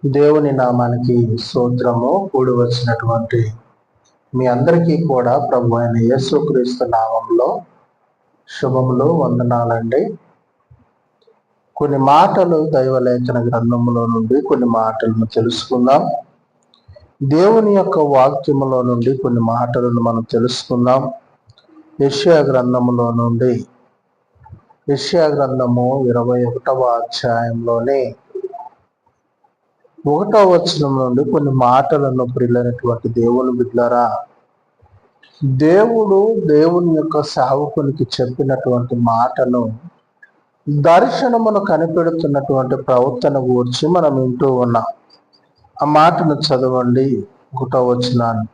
దేవుని నామానికి స్తోత్రము. కూడి వచ్చినటువంటి మీ అందరికీ కూడా ప్రభు అయిన యేసుక్రీస్తు నామంలో శుభములు, వందనాలండి. కొన్ని మాటలు దైవలేఖన గ్రంథములో నుండి కొన్ని మాటలను తెలుసుకుందాం. దేవుని యొక్క వాక్యములో నుండి కొన్ని మాటలను మనం తెలుసుకుందాం. యెషయా గ్రంథములో నుండి, యెషయా గ్రంథము 21వ అధ్యాయంలోనే 1వ వచనం నుండి కొన్ని మాటలను ప్రియులైనటువంటి దేవుని బిడ్డలారా, దేవుని యొక్క సేవకునికి చెప్పినటువంటి మాటను, దర్శనమును కనిపెడుతున్నటువంటి ప్రవర్తన గురించి మనం వింటూ ఉన్నాం. ఆ మాటను చదవండి. 1వ వచనాన్ని,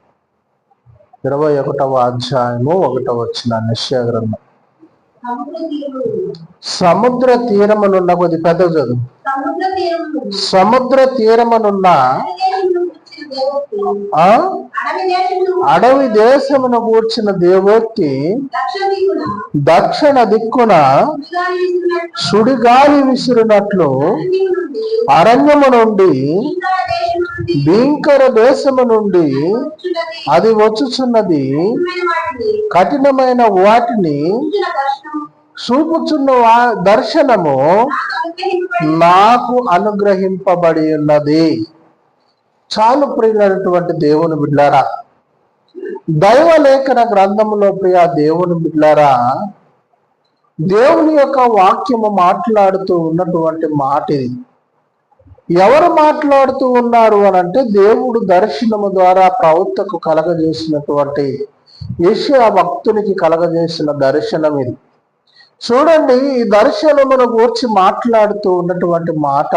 21వ అధ్యాయము 1వ వచనాన్ని, యెషయా గ్రంథం. సముద్ర తీరమునున్న, కొద్ది పెద్ద చదువు. సముద్ర తీరమునున్న అడవి దేశమును కూర్చిన దేవోక్తి దక్షిణ దిక్కున సుడిగాలి విసిరినట్లు అరణ్యము నుండి, భీంకర దేశము నుండి అది వచ్చుచున్నది. కఠినమైన వాటిని చూపుచున్న దర్శనము నాకు అనుగ్రహింపబడి ఉన్నది. చాలు ప్రియులైనటువంటి దేవుని బిడ్డలారా, దైవలేఖన గ్రంథములో ప్రియ దేవుని బిడ్డలారా, దేవుని యొక్క వాక్యము మాట్లాడుతూ ఉన్నటువంటి మాట ఇది. ఎవరు మాట్లాడుతూ ఉన్నారు అని అంటే, దేవుడు దర్శనము ద్వారా ప్రవక్తకు కలగజేసినటువంటి యెషయా భక్తునికి కలగజేసిన దర్శనం ఇది. చూడండి, ఈ దర్శనమును గూర్చి మాట్లాడుతూ ఉన్నటువంటి మాట